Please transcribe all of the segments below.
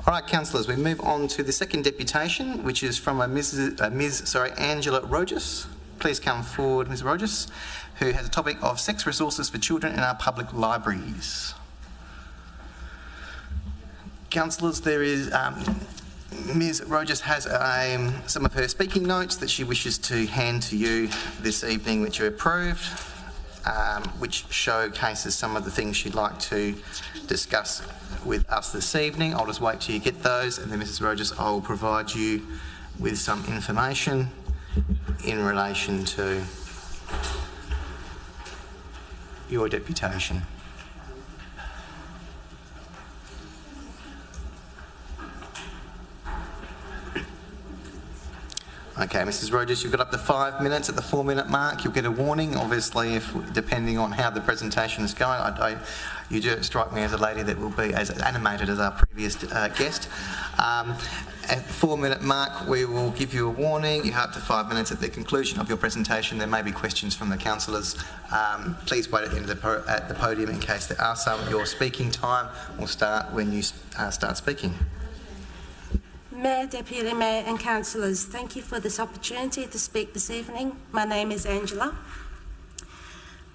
All right, councillors, we move on to the second deputation, which is from Ms. Angela Rogers. Please come forward, Ms. Rogers, who has a topic of sex resources for children in our public libraries. Councillors, there is Ms. Rogers has some of her speaking notes that she wishes to hand to you this evening, which are approved, which showcases some of the things she'd like to discuss with us this evening. I'll just wait till you get those, and then Mrs. Rogers, I will provide you with some information in relation to your deputation. Okay, Mrs. Rogers, you've got up to 5 minutes. At the 4-minute mark, you'll get a warning. Obviously, depending on how the presentation is going, you do strike me as a lady that will be as animated as our previous guest. At the 4-minute mark, we will give you a warning. You have up to 5 minutes. At the conclusion of your presentation, there may be questions from the councillors. Please wait at the end of the podium in case there are some. Your speaking time will start when you start speaking. Mayor, Deputy Mayor and councillors, thank you for this opportunity to speak this evening. My name is Angela.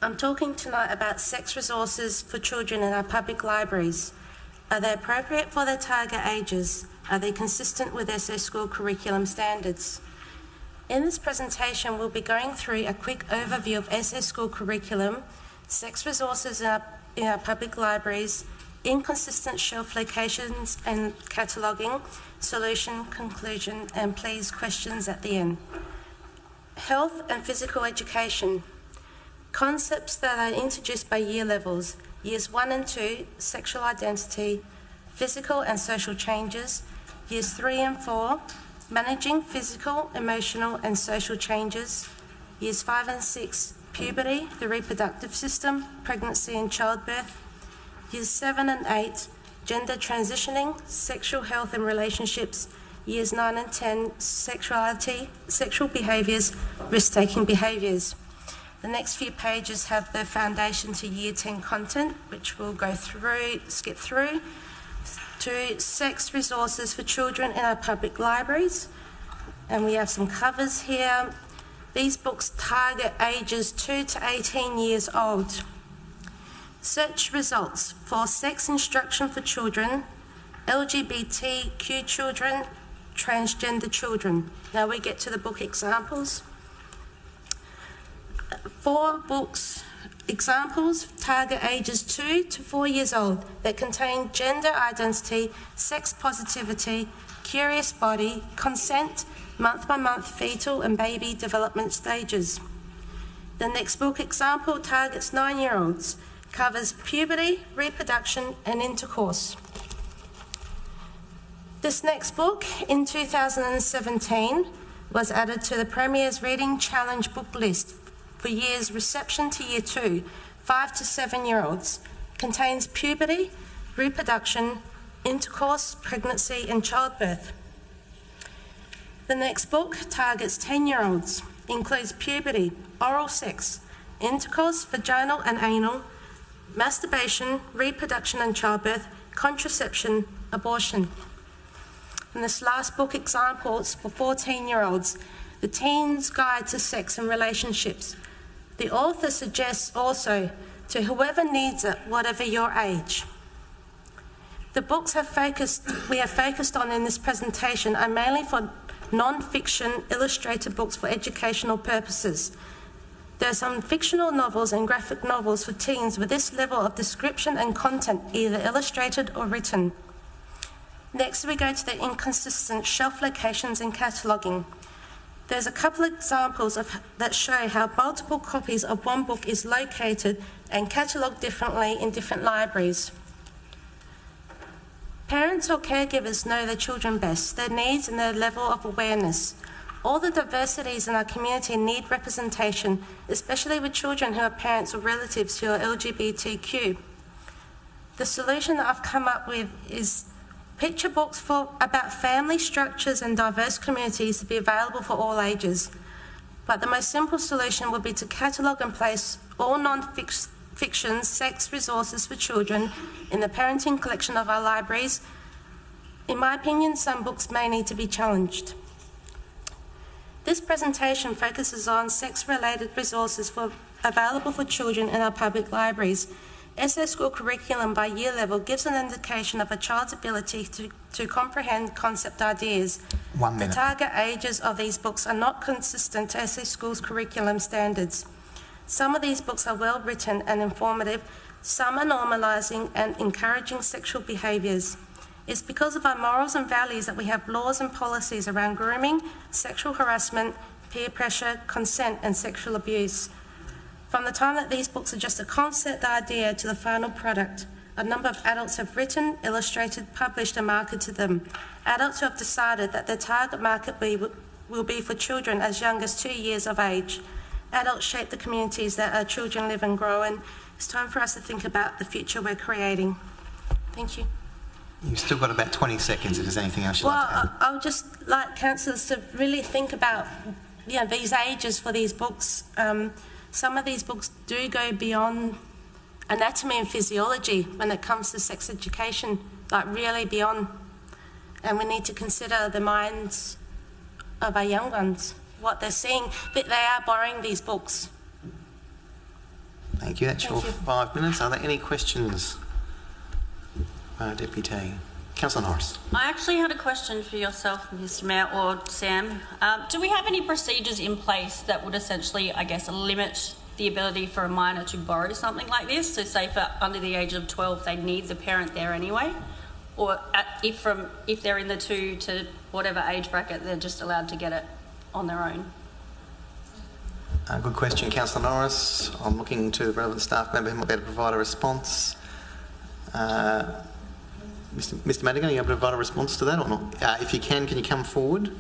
I'm talking tonight about sex resources for children in our public libraries. Are they appropriate for their target ages? Are they consistent with SS School curriculum standards? In this presentation, we'll be going through a quick overview of SS School curriculum, sex resources in our public libraries, inconsistent shelf locations and cataloguing, solution, conclusion, and please questions at the end. Health and physical education. Concepts that are introduced by year levels. Years 1 and 2, sexual identity, physical and social changes. Years 3 and 4, managing physical, emotional and social changes. Years 5 and 6, puberty, the reproductive system, pregnancy and childbirth. Years 7 and 8, gender transitioning, sexual health and relationships. Years 9 and 10, sexuality, sexual behaviours, risk-taking behaviours. The next few pages have the foundation to Year 10 content, which we'll skip through, to sex resources for children in our public libraries. And we have some covers here. These books target ages 2 to 18 years old. Search results for sex instruction for children, LGBTQ children, transgender children. Now we get to the book examples. 4 books examples target ages 2 to 4 years old that contain gender identity, sex positivity, curious body, consent, month-by-month fetal and baby development stages. The next book example targets 9-year-olds, covers puberty, reproduction and intercourse. This next book, in 2017, was added to the Premier's Reading Challenge book list for years reception to Year 2, 5 to 7-year-olds, contains puberty, reproduction, intercourse, pregnancy and childbirth. The next book targets 10-year-olds, includes puberty, oral sex, intercourse, vaginal and anal, masturbation, reproduction and childbirth, contraception, abortion. And this last book examples for 14-year-olds, The Teen's Guide to Sex and Relationships. The author suggests also to whoever needs it, whatever your age. The books we have focused on in this presentation are mainly for non-fiction illustrated books for educational purposes. There are some fictional novels and graphic novels for teens with this level of description and content, either illustrated or written. Next, we go to the inconsistent shelf locations and cataloguing. There's a couple of examples that show how multiple copies of one book is located and catalogued differently in different libraries. Parents or caregivers know their children best, their needs and their level of awareness. All the diversities in our community need representation, especially with children who are parents or relatives who are LGBTQ. The solution that I've come up with is picture books about family structures and diverse communities to be available for all ages. But the most simple solution would be to catalogue and place all non-fiction sex resources for children in the parenting collection of our libraries, In my opinion, some books may need to be challenged. This presentation focuses on sex-related resources available for children in our public libraries. SA School curriculum by year level gives an indication of a child's ability to comprehend concept ideas. 1 minute. The target ages of these books are not consistent to SA School's curriculum standards. Some of these books are well written and informative, some are normalising and encouraging sexual behaviours. It's because of our morals and values that we have laws and policies around grooming, sexual harassment, peer pressure, consent and sexual abuse. From the time that these books are just a concept idea to the final product, a number of adults have written, illustrated, published and marketed them. Adults who have decided that their target market will be for children as young as 2 years of age. Adults shape the communities that our children live and grow in. It's time for us to think about the future we're creating. Thank you. You've still got about 20 seconds if there's anything else you'd like to add. I would just like councillors to really think about these ages for these books. Some of these books do go beyond anatomy and physiology when it comes to sex education, like really beyond. And we need to consider the minds of our young ones, what they're seeing, that they are borrowing these books. Thank you. That's your 5 minutes. Are there any questions? Deputy. Councillor Norris. I actually had a question for yourself, Mr Mayor, or Sam. Do we have any procedures in place that would essentially, I guess, limit the ability for a minor to borrow something like this? So say for under the age of 12, they need the parent there anyway? Or if they're in the 2 to whatever age bracket, they're just allowed to get it on their own? Good question, Councillor Norris. I'm looking to the relevant staff member who might be able to provide a response. Mr Madigan, are you able to provide a response to that or not? If you can you come forward?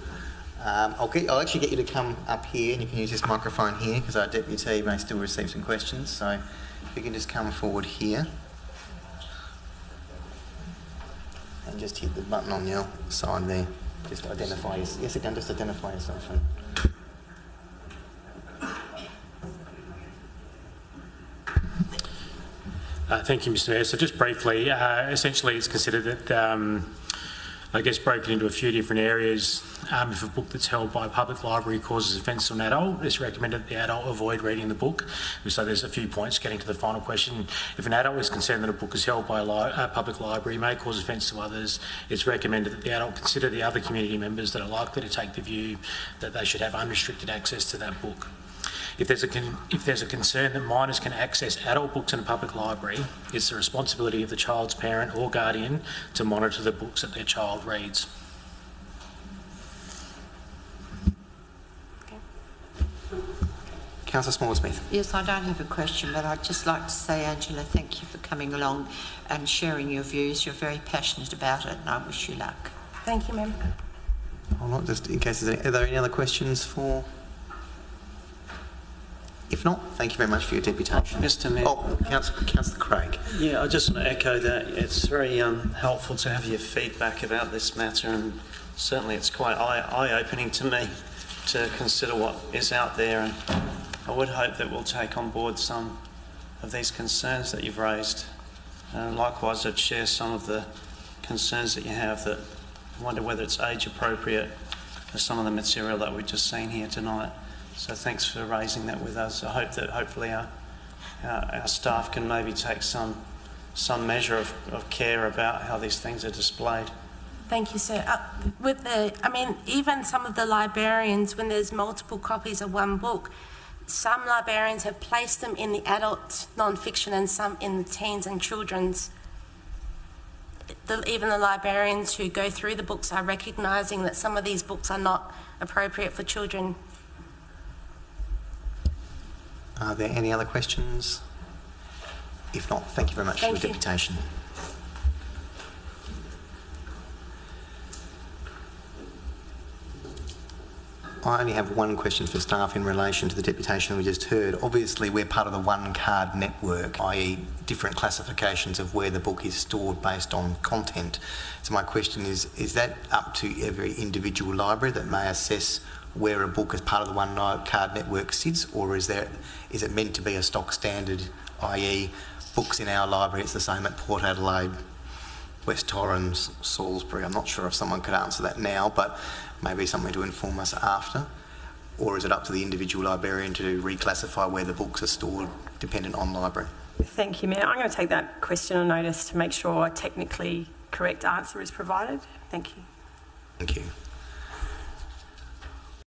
I'll actually get you to come up here and you can use this microphone here because our deputy may still receive some questions. So if you can just come forward here and just hit the button on your side there. Just identify yourself. Yes, again, just identify yourself. Thank you, Mr Mayor. So just briefly, essentially it's considered that, I guess, broken into a few different areas. If a book that's held by a public library causes offence to an adult, it's recommended that the adult avoid reading the book. So there's a few points getting to the final question. If an adult is concerned that a book is held by a public library may cause offence to others, it's recommended that the adult consider the other community members that are likely to take the view that they should have unrestricted access to that book. If there's a concern that minors can access adult books in a public library, it's the responsibility of the child's parent or guardian to monitor the books that their child reads. Councillor Small-Smith. Yes, I don't have a question, but I'd just like to say, Angela, thank you for coming along and sharing your views. You're very passionate about it and I wish you luck. Thank you, ma'am. I'll not just in case are there any other questions for? If not, thank you very much for your deputation. Mr Mayor. Oh, Councillor Craig. Yeah, I just want to echo that. It's very helpful to have your feedback about this matter, and certainly it's quite eye-opening to me to consider what is out there, and I would hope that we'll take on board some of these concerns that you've raised. Likewise, I'd share some of the concerns that you have, that I wonder whether it's age appropriate for some of the material that we've just seen here tonight. So thanks for raising that with us. I hope that hopefully our staff can maybe take some measure of care about how these things are displayed. Thank you, sir. Even some of the librarians, when there's multiple copies of one book, some librarians have placed them in the adult non-fiction and some in the teens and children's. Even the librarians who go through the books are recognising that some of these books are not appropriate for children. Are there any other questions? If not, thank you very much for your deputation. I only have one question for staff in relation to the deputation we just heard. Obviously, we're part of the one card network, i.e. different classifications of where the book is stored based on content. So my question is that up to every individual library that may assess where a book as part of the one card network sits, or is it meant to be a stock standard, i.e. books in our library, it's the same at Port Adelaide? West Torrens, Salisbury. I'm not sure if someone could answer that now, but maybe something to inform us after. Or is it up to the individual librarian to reclassify where the books are stored, dependent on library? Thank you, Mayor. I'm going to take that question on notice to make sure a technically correct answer is provided. Thank you. Thank you.